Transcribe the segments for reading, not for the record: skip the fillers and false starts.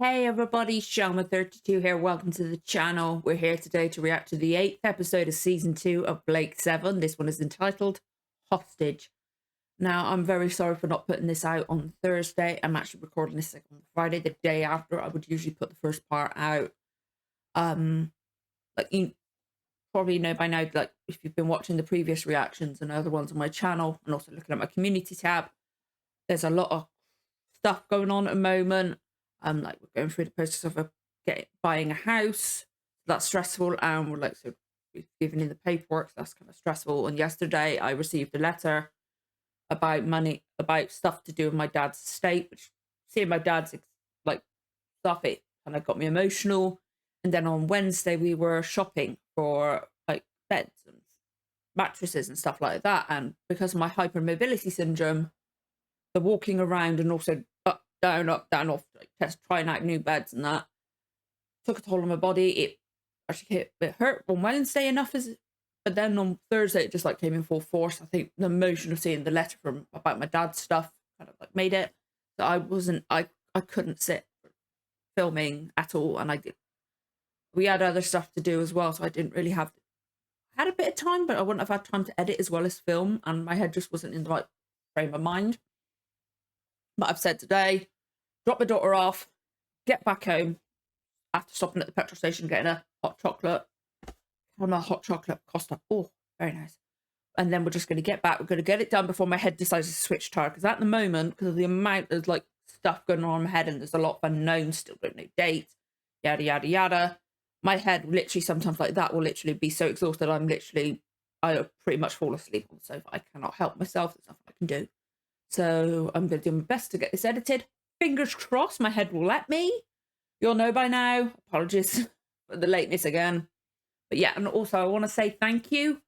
Hey everybody, Shalma32 here. Welcome to the channel. We're here today to react to the 8th episode of season 2 of Blake 7. This one is entitled Hostage. Now, I'm very sorry for not putting this out on Thursday. I'm actually recording this on Friday, the day after I would usually put the first part out. Like you probably know by now, like if you've been watching the previous reactions and other ones on my channel and also looking at my community tab, there's a lot of stuff going on at the moment. Like we're going through the process of buying a house. That's stressful, and we've given in the paperwork. So that's kind of stressful. And yesterday I received a letter about money, about stuff to do with my dad's estate, which seeing my dad's like stuff, it kind of got me emotional. And then on Wednesday we were shopping for like beds and mattresses and stuff like that. And because of my hypermobility syndrome, the walking around and also up, down, off, like trying out new beds and that took a toll on my body. It actually hurt on Wednesday enough, but then on Thursday it just like came in full force. I think the emotion of seeing the letter from about my dad's stuff kind of like made it. So I couldn't sit filming at all, and we had other stuff to do as well, so I didn't really had a bit of time, but I wouldn't have had time to edit as well as film, and my head just wasn't in the right frame of mind. But I've said today, drop my daughter off, get back home after stopping at the petrol station, getting a hot chocolate. My hot chocolate Costa. Oh, very nice. And then we're just going to get back. We're going to get it done before my head decides to switch tire. Because at the moment, because of the amount of like stuff going on in my head, and there's a lot of unknowns, still don't know dates, yada, yada, yada. My head literally sometimes like that will literally be so exhausted. I pretty much fall asleep on the sofa. I cannot help myself. There's nothing I can do. So I'm going to do my best to get this edited. Fingers crossed my head will let me. You'll know by now. Apologies for the lateness again. But yeah, and also I want to say thank you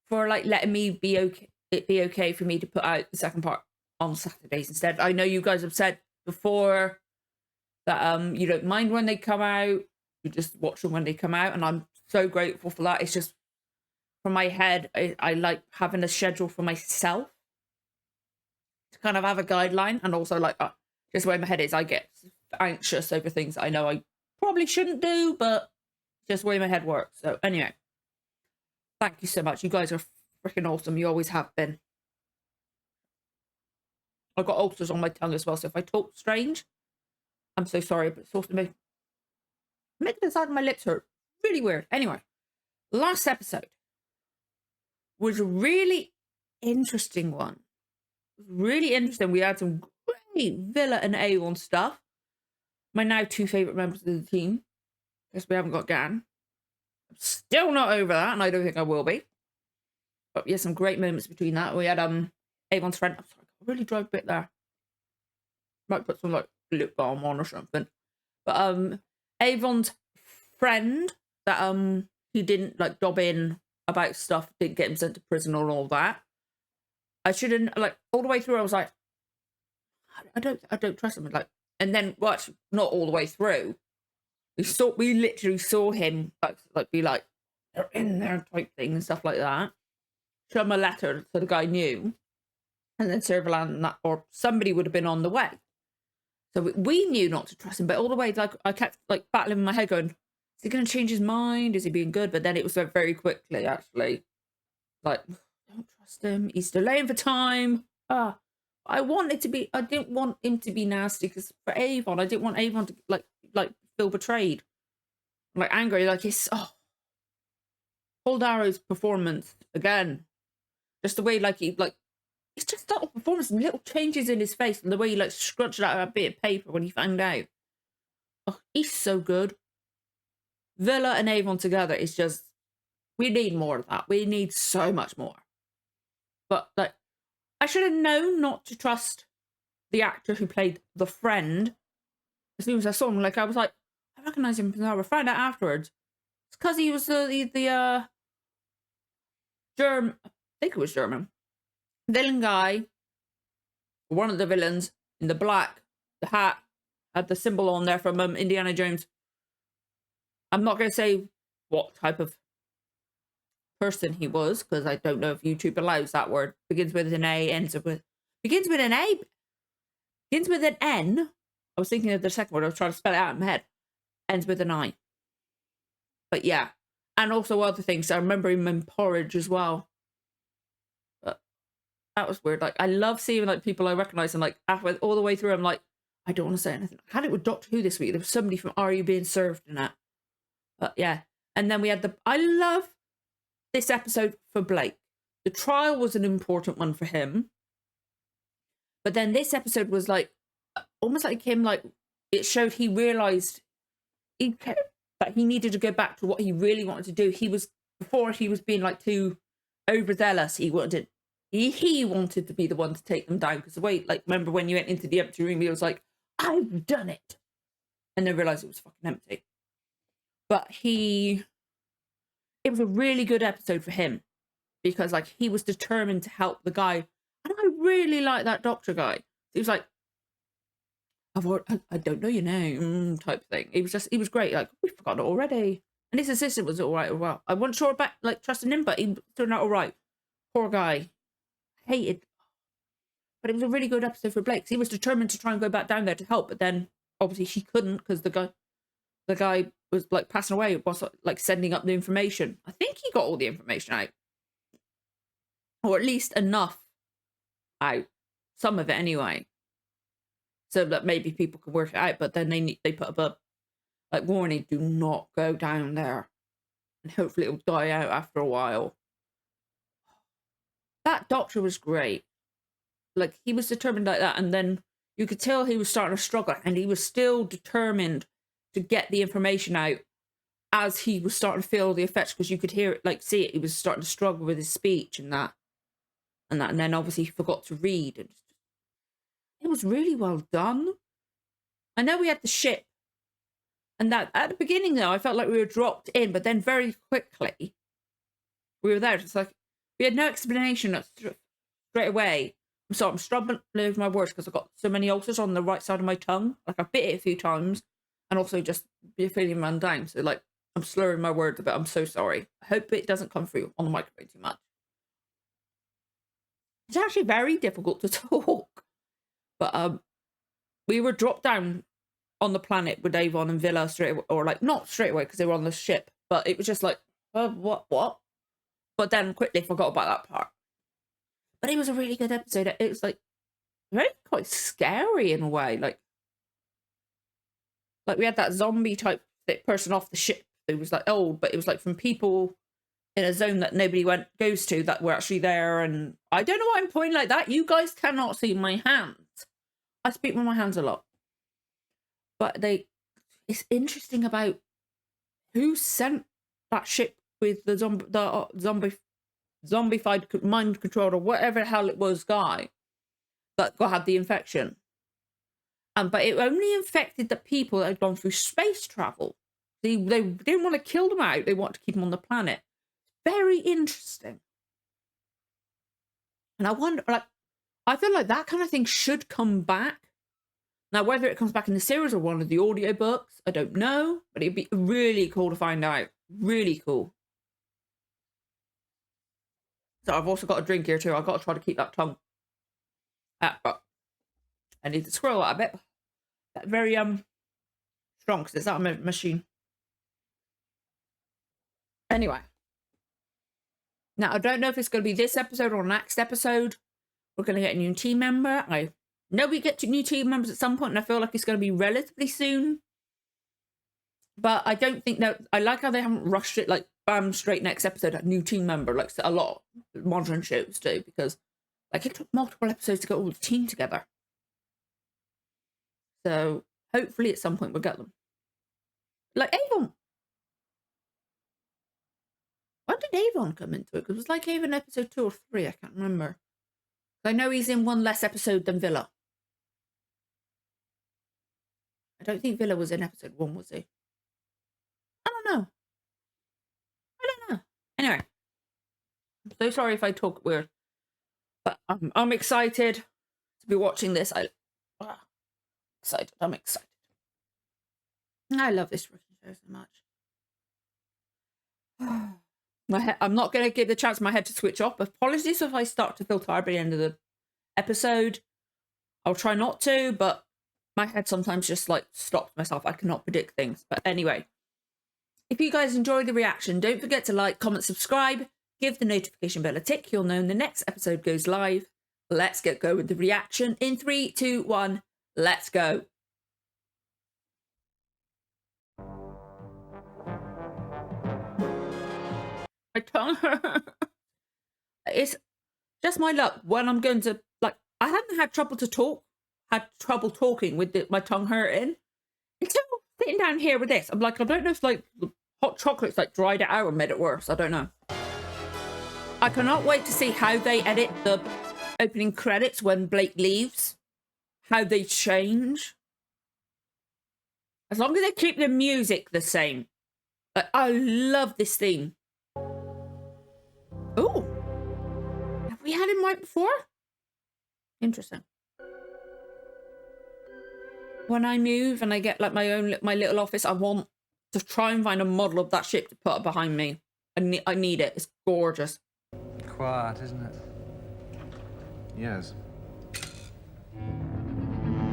for like letting me be okay. It be okay for me to put out the second part on Saturdays instead. I know you guys have said before that you don't mind when they come out. You just watch them when they come out, and I'm so grateful for that. It's just from my head, I like having a schedule for myself to kind of have a guideline, and also like just where my head is, I get anxious over things that I know I probably shouldn't do, but just the way my head works. So anyway, thank you so much. You guys are freaking awesome. You always have been. I've got ulcers on my tongue as well, so if I talk strange, I'm so sorry, but it's also making the side of my lips hurt. Really weird. Anyway, last episode was a really interesting one. Really interesting. We had some great Villa and Avon stuff. My now two favourite members of the team. Guess we haven't got Gan. I'm still not over that, and I don't think I will be. But yeah, some great moments between that. We had Avon's friend. I'm sorry, I really dry a bit there. Might put some like lip balm on or something. But Avon's friend that he didn't like dob in about stuff, didn't get him sent to prison or all that. I shouldn't like all the way through. I was like, I don't trust him. Like, and then well, actually, not all the way through. We literally saw him like be like they're in there type thing and stuff like that. Show him a letter so the guy knew, and then Servalan and that or somebody would have been on the way. So we knew not to trust him, but all the way like I kept like battling in my head, going, is he going to change his mind? Is he being good? But then it was very quickly actually like. Don't trust him. He's delaying for time. I didn't want him to be nasty because for Avon, I didn't want Avon to like feel betrayed, like angry. Like his Paul Darrow's performance again, just the way it's just that performance, and little changes in his face, and the way he like scrunched out a bit of paper when he found out. Oh, he's so good. Villa and Avon together is just. We need more of that. We need so much more. But like, I should have known not to trust the actor who played the friend. As soon as I saw him, like I was like, I recognize him. I found out afterwards. It's because he was the German. I think it was German villain guy. One of the villains in the black, the hat had the symbol on there from Indiana Jones. I'm not going to say what type of person he was, because I don't know if YouTube allows that word. Begins with an A, begins with an A, begins with an N, I was thinking of the second word. I was trying to spell it out in my head. Ends with an I. But yeah. And also other things. I remember him in Porridge as well. But that was weird. Like, I love seeing like people I recognize, and like halfway all the way through, I'm like, I don't want to say anything. I had it with Doctor Who this week. There was somebody from Are You Being Served in that. But yeah. And then we had I love this episode for Blake. The trial was an important one for him. But then this episode was like, almost like him, like, it showed he realized that he needed to go back to what he really wanted to do. Before he was being like too overzealous. He wanted to be the one to take them down. Because the way, like, remember when you went into the empty room, he was like, I've done it. And then realized it was fucking empty. But it was a really good episode for him. Because, like, he was determined to help the guy. And I really like that doctor guy. He was like, I don't know your name, type thing. He was great. Like, we've forgotten it already. And his assistant was all right as well. I wasn't sure about, like, trusting him, but he turned out all right. Poor guy. Hated. But it was a really good episode for Blake. He was determined to try and go back down there to help, but then, obviously, he couldn't because the guy was, like, passing away, was, like, sending up the information. I think he got all the information out. Or at least enough out. Some of it, anyway. So that maybe people could work it out, but then they put up a, like, warning, do not go down there. And hopefully it'll die out after a while. That doctor was great. Like, he was determined like that, and then you could tell he was starting to struggle, and he was still determined to get the information out as he was starting to feel the effects, because you could hear it, like, see it, he was starting to struggle with his speech and that. And then obviously he forgot to read. And it was really well done. I know we had the ship. And that at the beginning, though, I felt like we were dropped in, but then very quickly we were there. It's like we had no explanation straight away. I'm struggling with my words because I've got so many ulcers on the right side of my tongue. Like, I've bit it a few times, and also just feeling run down. So, like, I'm slurring my words a bit. I'm so sorry. I hope it doesn't come through on the microphone too much. It's actually very difficult to talk. But we were dropped down on the planet with Avon and Villa straight away, or like not straight away because they were on the ship, but it was just like, what? But then quickly forgot about that part. But it was a really good episode. It was like very quite scary in a way. Like we had that zombie type person off the ship who was like old, but it was like from people in a zone that nobody goes to that were actually there. And I don't know why I'm pointing like that. You guys cannot see my hands. I speak with my hands a lot. But it's interesting about who sent that ship with the zombified mind controlled or whatever the hell it was guy that had the infection. But it only infected the people that had gone through space travel. They didn't want to kill them out. They wanted to keep them on the planet. Very interesting. And I wonder, like, I feel like that kind of thing should come back. Now, whether it comes back in the series or one of the audiobooks, I don't know. But it'd be really cool to find out. Really cool. So I've also got a drink here too. I've got to try to keep that tongue. But I need to scroll out a bit. That's very strong because it's that machine. Anyway. Now, I don't know if it's going to be this episode or next episode. We're going to get a new team member. I know we get new team members at some point, and I feel like it's going to be relatively soon. But I don't think that... I like how they haven't rushed it, like, bam, straight next episode, a new team member, like a lot of modern shows do, because, like, it took multiple episodes to get all the team together. So, hopefully at some point we'll get them. Like, Avon... When did Avon come into it? Because it was like Avon episode 2 or 3, I can't remember. I know he's in one less episode than Villa. I don't think Villa was in episode 1, was he? I don't know. Anyway. I'm so sorry if I talk weird. But I'm excited to be watching this. I'm excited. I love this freaking show so much. I'm not going to give the chance for my head to switch off. Apologies if I start to feel tired by the end of the episode. I'll try not to, but My head sometimes just like stops myself. I cannot predict things. But anyway, if you guys enjoyed the reaction, don't forget to like, comment, subscribe, give the notification bell a tick. You'll know when the next episode goes live. Let's get going with the reaction in 3, 2, 1. Let's go. My tongue. It's just my luck when I'm going to, like, I haven't had trouble talking with my tongue hurting until sitting down here with this. I'm like, I don't know if like the hot chocolate's like dried it out or made it worse. I don't know. I cannot wait to see how they edit the opening credits when Blake leaves. How they change. As long as they keep the music the same. I love this theme. Oh. Have we had him right before? Interesting. When I move and I get like my little office, I want to try and find a model of that ship to put up behind me. I need it. It's gorgeous. Quiet, isn't it? Yes.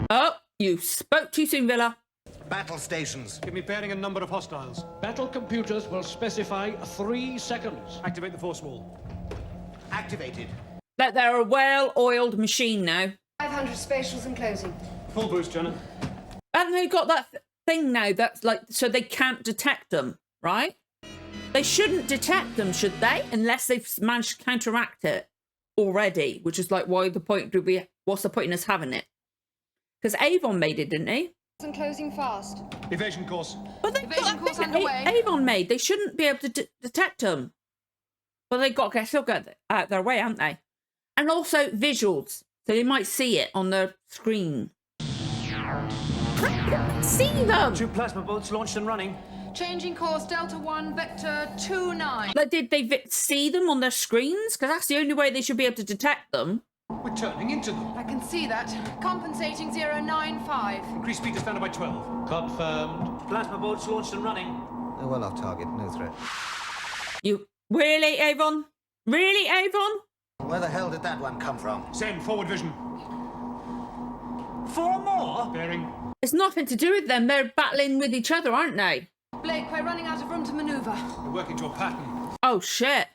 Oh, you spoke too soon, Villa. Battle stations. Give me bearing and number of hostiles. Battle computers will specify 3 seconds. Activate the force wall. Activated. That they're a well-oiled machine now. 500 spatials and closing. Full boost, Janet. And they've got that thing now that's like, so they can't detect them, right? They shouldn't detect them, should they? Unless they've managed to counteract it already, which is like, what's the point in us having it? Because Avon made it, didn't he? And closing fast. Evasion course. But they've Evasion got course underway. Avon made. They shouldn't be able to detect them. But they've got to still get out their way, haven't they? And also visuals. So they might see it on the screen. See them! 2 plasma boats launched and running. Changing course, Delta 1, Vector 29. Like, did they see them on their screens? Because that's the only way they should be able to detect them. We're turning into them. I can see that. Compensating 095. Increase speed to standard by 12. Confirmed. Plasma boats launched and running. Oh, well off target, no threat. You really, Avon? Really, Avon? Where the hell did that one come from? Send forward vision. 4 more? Bearing. It's nothing to do with them. They're battling with each other, aren't they? Blake, we're running out of room to maneuver. We're working to a pattern. Oh, shit.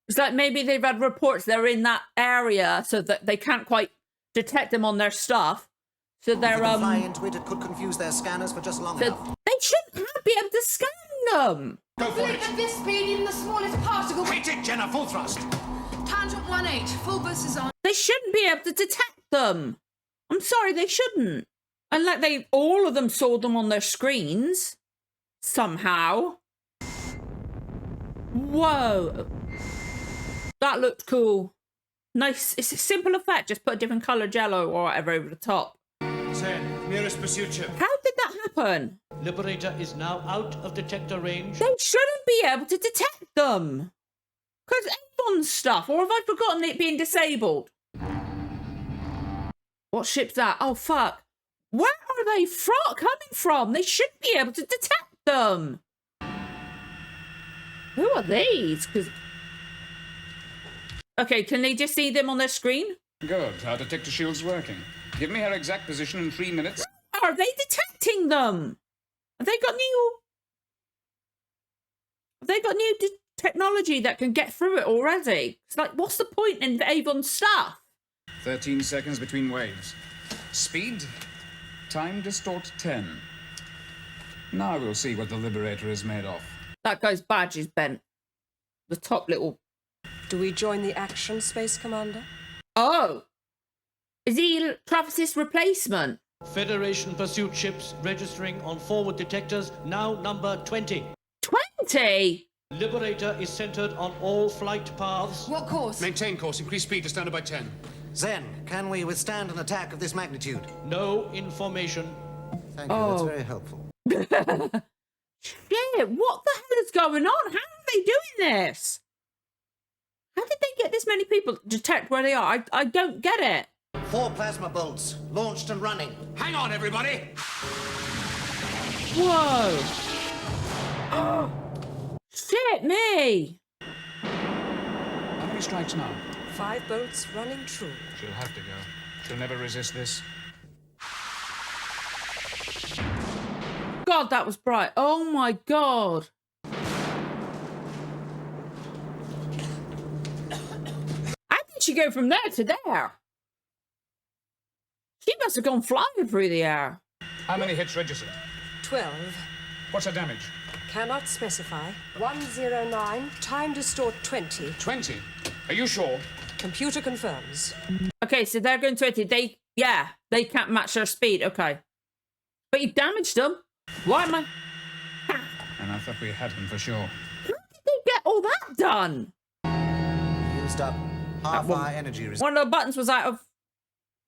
It's like maybe they've had reports they're in that area so that they can't quite detect them on their stuff. So they're, If they can fly into it, it could confuse their scanners for just long enough. they shouldn't be able to scan them. Go for Blake, it. at this speed, even the smallest particle... Hit it, Jenna. Full thrust. Tangent 18. Full boost is on. They shouldn't be able to detect them. I'm sorry, they shouldn't. And like all of them saw them on their screens. Somehow. Whoa. That looked cool. Nice. It's a simple effect. Just put a different colour jello or whatever over the top. 10. Nearest pursuit ship. How did that happen? Liberator is now out of detector range. They shouldn't be able to detect them. Because Avon's stuff. Or have I forgotten it being disabled? What ship's that? Oh, fuck. Where are they coming from? They shouldn't be able to detect them. Who are these? Okay, can they just see them on their screen? Good. Our detector shield's working. Give me her exact position in 3 minutes. Are they detecting them? Have they got new technology that can get through it already? It's like, what's the point in Avon's stuff? 13 seconds between waves. Speed. Time distort 10. Now we'll see what the Liberator is made of. That guy's badge is bent. The top little... Do we join the action, Space Commander? Oh! Is he Travis's replacement? Federation pursuit ships registering on forward detectors, now number 20. 20? Liberator is centered on all flight paths. What course? Maintain course. Increase speed to standard by 10. Zen, can we withstand an attack of this magnitude? No information. Thank you, that's very helpful. Shit, what the hell is going on? How are they doing this? How did they get this many people to detect where they are? I don't get it. 4 plasma bolts, launched and running. Hang on, everybody. Whoa. Shit me. How many strikes now? 5 bolts running true. She'll have to go. She'll never resist this. God, that was bright. Oh my God. How did she go from there to there? She must have gone flying through the air. How many hits registered? 12. What's her damage? Cannot specify. 109. Time distort 20. 20. Are you sure? Computer confirms. Okay, so they're going 20. They can't match their speed. Okay. But you damaged them. Why am I... And I thought we had him for sure. How did they get all that done? Used up half our energy reserve. One of the buttons was out of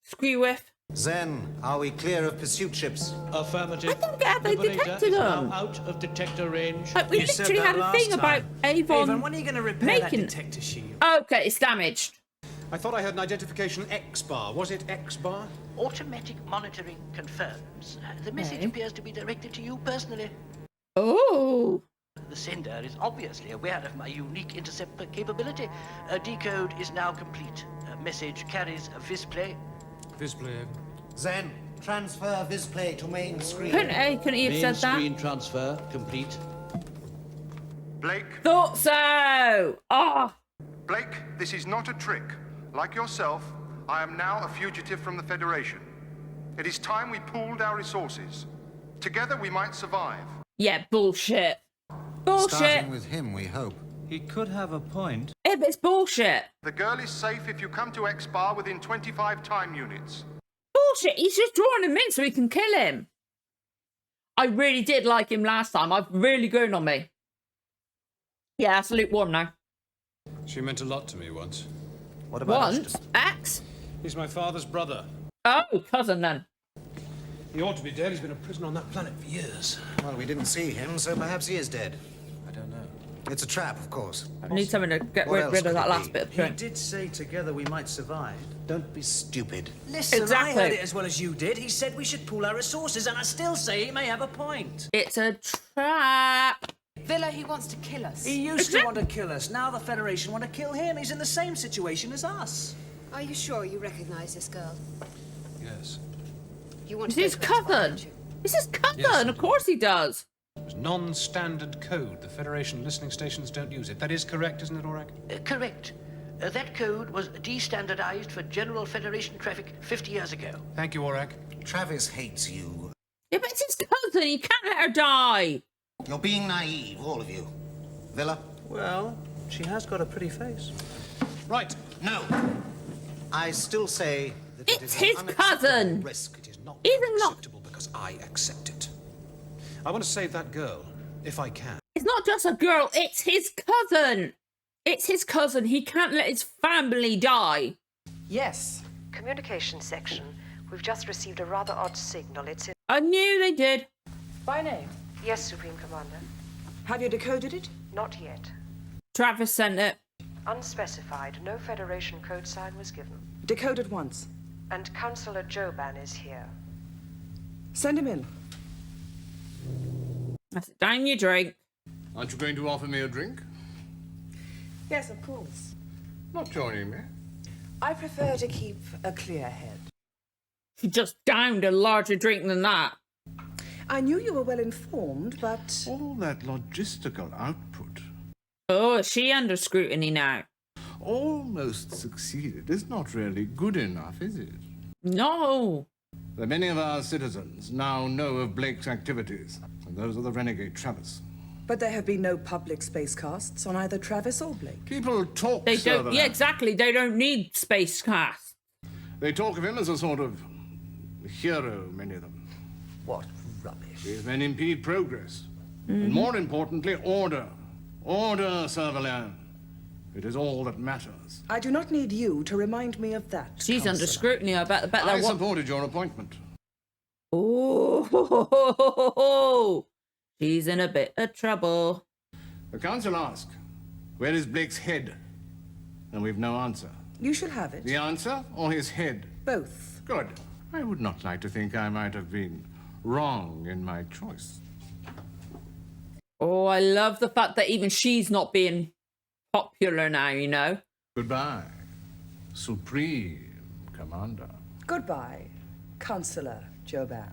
screw with. Zen, are we clear of pursuit ships? Affirmative. I don't get how they Liberator detected is now them. out of detector range. Like, we You said literally that had a last thing about time. Avon when are you going to repair making... that detector shield? Okay, it's damaged. I thought I heard an identification X bar. Was it X bar? Automatic monitoring confirms. The message Okay. appears to be directed to you personally. Oh. The sender is obviously aware of my unique intercept capability. A decode is now complete. A message carries a visplay. Visplay. Zen, transfer Visplay to main screen. Couldn't he have Main said that? screen transfer complete. Blake, Thought so. Ah. Blake, this is not a trick. Like yourself, I am now a fugitive from the Federation. It is time we pooled our resources. Together we might survive. Yeah, bullshit. Bullshit. Starting with him, we hope. He could have a point. Yeah, but it's bullshit. The girl is safe if you come to X-Bar within 25 time units. Bullshit. He's just drawing him in so he can kill him. I really did like him last time. I've really grown on me. Yeah, that's lukewarm now. She meant a lot to me once. What about Once? Axe? He's my father's brother. Oh, cousin then. He ought to be dead. He's been a prisoner on that planet for years. Well, we didn't see him, so perhaps he is dead. I don't know. It's a trap, of course. I need something to get What rid else of could that it last be? bit of He drink. did say together we might survive. Don't be stupid. Listen, Exactly. I heard it as well as you did. He said we should pool our resources, and I still say he may have a point. It's a trap. Villa, he wants to kill us. He used to want to kill us. Now the Federation want to kill him. He's in the same situation as us. Are you sure you recognize this girl? Yes. You want It's to go his to X-Bar, cousin. don't you? It's his cousin. Yes. Of course he does. It's non-standard code. The Federation listening stations don't use it. That is correct, isn't it, Aurak? Correct. That code was destandardized for General Federation traffic 50 years ago. Thank you, Aurak. Travis hates you. Yeah, but it's his cousin. You can't let her die. You're being naive, all of you. Villa? Well, she has got a pretty face. Right. No. I still say that it It's is an his unacceptable cousin. risk. It is not Even not- acceptable because I accept it. I want to save that girl, if I can. It's not just a girl. It's his cousin. It's his cousin. He can't let his family die. Yes. Communication section. We've just received a rather odd signal. It's in... I knew they did. By name? Yes, Supreme Commander. Have you decoded it? Not yet. Travis sent it. Unspecified. No Federation code sign was given. Decode it once. And Councillor Joban is here. Send him in. That's it. Down your drink. Aren't you going to offer me a drink? Yes, of course. Not joining me. I prefer to keep a clear head. She just downed a larger drink than that. I knew you were well informed, but... All that logistical output, Oh, is she under scrutiny now? almost succeeded, is not really good enough, is it? No. That many of our citizens now know of Blake's activities, and those of the renegade Travis. But there have been no public space casts on either Travis or Blake. People talk, They Sir, don't. Yeah, exactly. They don't need space cast. They talk of him as a sort of hero, many of them. What rubbish. These men impede progress. And more importantly, order. Order, Sir Valerian. It is all that matters. I do not need you to remind me of that. She's under Counselor. scrutiny. I bet I they're what? supported your appointment. Oh, she's in a bit of trouble. The council ask, where is Blake's head? And we've no answer. You shall have it. The answer or his head? Both. Good. I would not like to think I might have been wrong in my choice. Oh, I love the fact that even she's not being popular now, you know? Goodbye, Supreme Commander. Goodbye, Councillor Joban.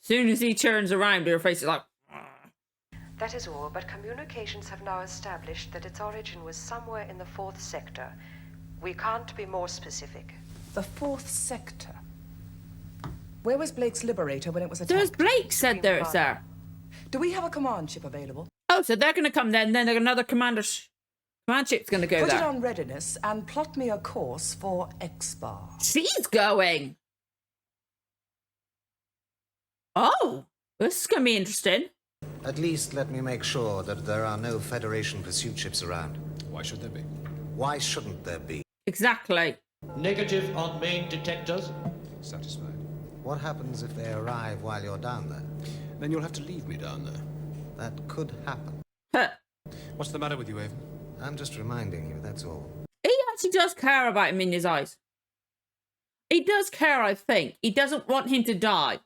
soon as he turns around, her face is like... That is all, but communications have now established that its origin was somewhere in the 4th sector. We can't be more specific. The 4th sector? Where was Blake's Liberator when it was attacked? There's Blake said there it's there. Do we have a command ship available? Oh, so they're going to come then another command ship's going to go Put there. it on readiness and plot me a course for X-Bar. She's going. Oh, this is going to be interesting. At least let me make sure that there are no Federation pursuit ships around. Why should there be? Why shouldn't there be? Exactly. Negative on main detectors. Satisfied. What happens if they arrive while you're down there? Then you'll have to leave me down there. That could happen. Huh. What's the matter with you, Avon? I'm just reminding you, that's all. He actually does care about him in his eyes. He does care, I think. He doesn't want him to die.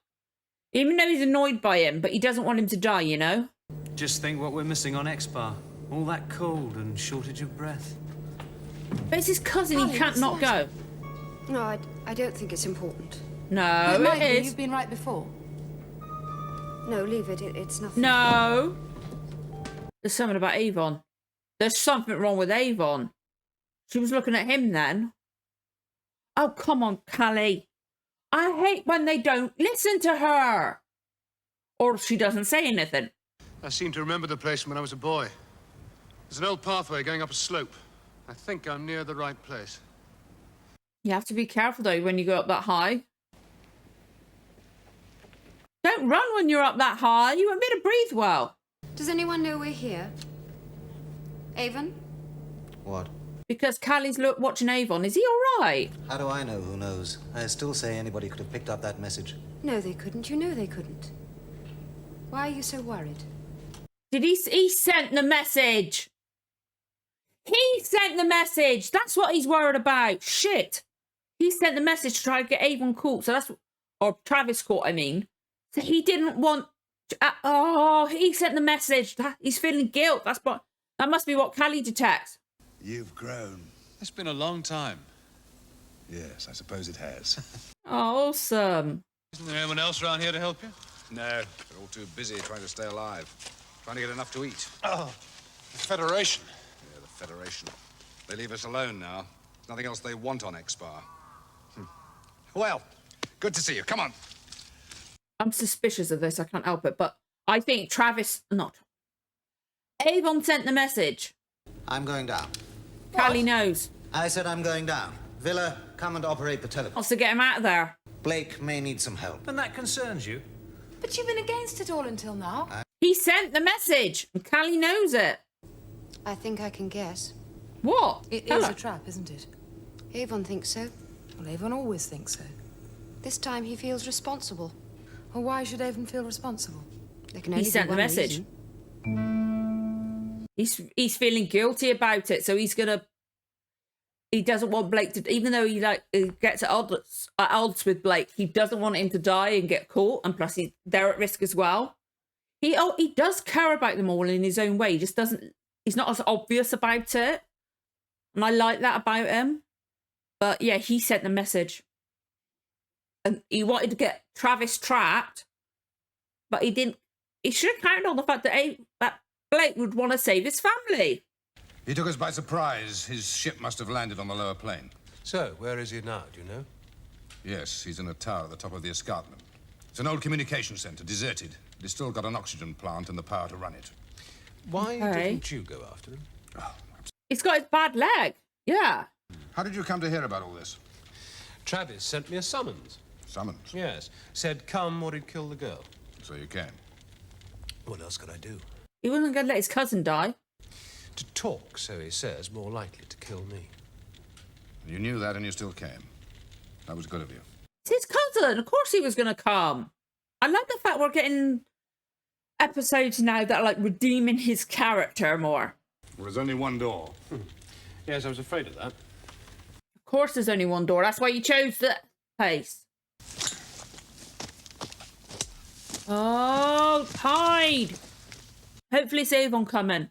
Even though he's annoyed by him, but he doesn't want him to die, you know? Just think what we're missing on X-Bar. All that cold and shortage of breath. But it's his cousin, he can't not go. No, I don't think it's important. No, it is. You've been right before. No, leave it. It's nothing. No. There's something about Avon. There's something wrong with Avon. She was looking at him then. Oh, come on, Callie. I hate when they don't listen to her. Or she doesn't say anything. I seem to remember the place from when I was a boy. There's an old pathway going up a slope. I think I'm near the right place. You have to be careful, though, when you go up that high. Don't run when you're up that high. You won't be able to breathe well. Does anyone know we're here? Avon? What? Because Callie's watching Avon. Is he all right? How do I know who knows? I still say anybody could have picked up that message. No, they couldn't. You know they couldn't. Why are you so worried? Did he sent the message. He sent the message. That's what he's worried about. Shit. He sent the message to try to get Avon caught. So that's... Or Travis caught, I mean. So he didn't want... he sent the message. He's feeling guilt. That must be what Callie detects. You've grown. It's been a long time. Yes, I suppose it has. Awesome. Isn't there anyone else around here to help you? No, they're all too busy trying to stay alive. Trying to get enough to eat. Oh, the Federation. Yeah, the Federation. They leave us alone now. There's nothing else they want on X-Bar. Well, good to see you. Come on. I'm suspicious of this. I can't help it. But I think Avon sent the message. I'm going down. Callie knows. I said I'm going down. Villa, come and operate the telephone. Wants to get him out of there. Blake may need some help. And that concerns you? But you've been against it all until now. He sent the message. And Callie knows it. I think I can guess. What? It is a trap, isn't it? Avon thinks so. Well, Avon always thinks so. This time he feels responsible. Well, why should Avon feel responsible? There can only He sent be the one message. reason. He's feeling guilty about it, so he doesn't want Blake to, even though he gets at odds with Blake, he doesn't want him to die and get caught, and plus they're at risk as well. He does care about them all in his own way. He just he's not as obvious about it, and I like that about him. But yeah, he sent the message, and he wanted to get Travis trapped, but he didn't. He should have counted on the fact that Blake would want to save his family. He took us by surprise. His ship must have landed on the lower plain. So, where is he now, do you know? Yes, he's in a tower at the top of the escarpment. It's an old communication center, deserted. But he's still got an oxygen plant and the power to run it. Why Okay. didn't you go after him? He's got his bad leg. Yeah. How did you come to hear about all this? Travis sent me a summons. Summons? Yes. Said come or he'd kill the girl. So you came. What else could I do? He wasn't going to let his cousin die. To talk, so he says, more likely to kill me. You knew that and you still came. That was good of you. It's his cousin. Of course he was going to come. I like the fact we're getting episodes now that are like redeeming his character more. Well, there's only one door. Yes, I was afraid of that. Of course there's only one door. That's why you chose the place. Oh, hide. Hopefully it's Avon coming.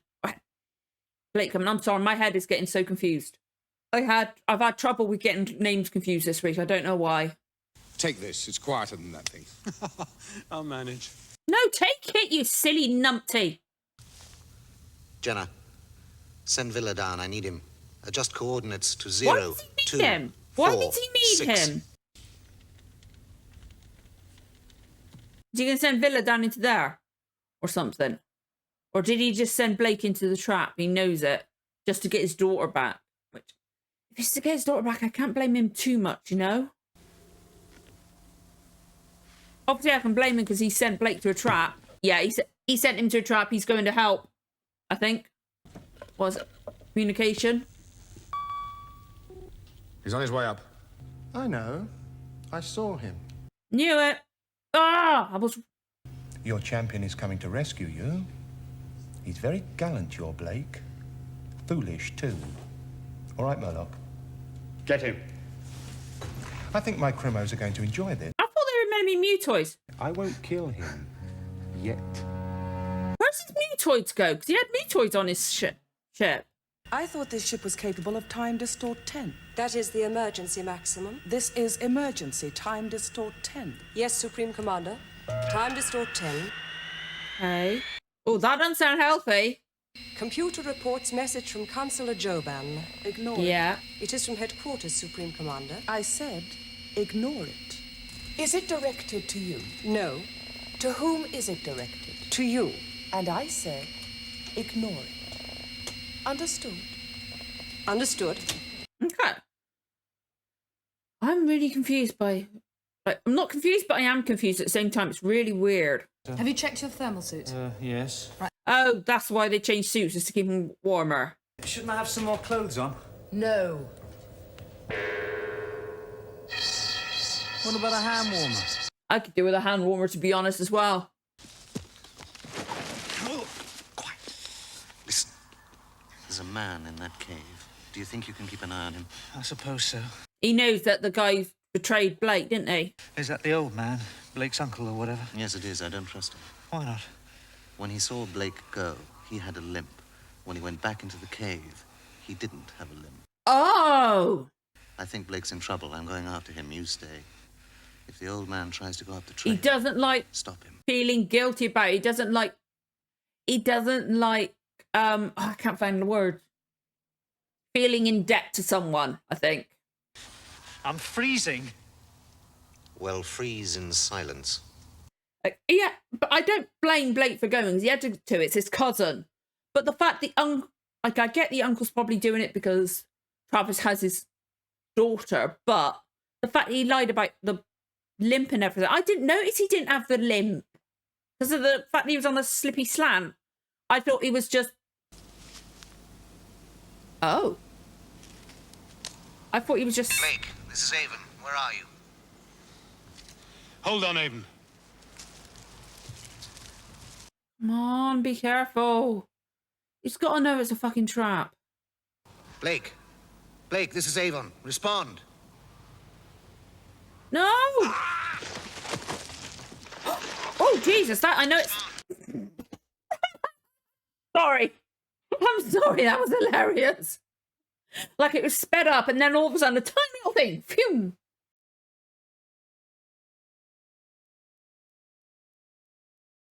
Blake coming. I'm sorry, my head is getting so confused. I've had trouble with getting names confused this week. I don't know why. Take this. It's quieter than that thing. I'll manage. No, take it, you silly numpty. Jenna, send Villa down. I need him. Adjust coordinates to 0, Why does he need him? Why does he need him? Is he going to send Villa down into there? Or something? Or did he just send Blake into the trap? He knows it. Just to get his daughter back. Which, if it's to get his daughter back, I can't blame him too much, you know? Obviously, I can blame him because he sent Blake to a trap. Yeah, he sent him to a trap. He's going to help, I think. Was it communication? He's on his way up. I know. I saw him. Knew it. Ah, I was... Your champion is coming to rescue you. He's very gallant, your Blake. Foolish, too. All right, Murloc. Get him. I think my crimos are going to enjoy this. I thought they were meant to be mutoids. I won't kill him. Yet. Where's his mutoids go? Because he had mutoids on his ship. I thought this ship was capable of time distort 10. That is the emergency maximum. This is emergency time distort 10. Yes, Supreme Commander. Time distort 10. Okay. Oh, that doesn't sound healthy. Computer reports message from Councillor Joban. Ignore it. It is from headquarters, Supreme Commander. I said, ignore it. Is it directed to you? No. To whom is it directed? To you. And I said, ignore it. Understood? Understood. Okay. I'm really confused by... Like, I'm not confused, but I am confused at the same time. It's really weird. Have you checked your thermal suit? Yes. Right. Oh, that's why they changed suits, just to keep them warmer. Shouldn't I have some more clothes on? No. What about a hand warmer? I could do with a hand warmer, to be honest, as well. Quiet. Listen. There's a man in that cave. Do you think you can keep an eye on him? I suppose so. He knows that the guy betrayed Blake, didn't he? Is that the old man? Blake's uncle or whatever? Yes, it is. I don't trust him. Why not? When he saw Blake go, he had a limp. When he went back into the cave, he didn't have a limp. Oh! I think Blake's in trouble. I'm going after him. You stay. If the old man tries to go up the train... He doesn't like... Stop him. Feeling guilty about it. He doesn't like... I can't find the word. Feeling in debt to someone, I think. I'm freezing. Well, freeze in silence. Yeah, but I don't blame Blake for going. He had to. It's his cousin. But the fact the I get the uncle's probably doing it because Travis has his daughter. But the fact he lied about the limp and everything, I didn't notice he didn't have the limp because of the fact that he was on a slippy slant. I thought he was just. Oh. I thought he was just. Blake, this is Avon. Where are you? Hold on, Avon. Come on, be careful. He's got to know it's a fucking trap. Blake. Blake, this is Avon. Respond. No! Oh, Jesus, that I know it's... Sorry. I'm sorry, that was hilarious. Like it was sped up and then all of a sudden a tiny little thing. Phew.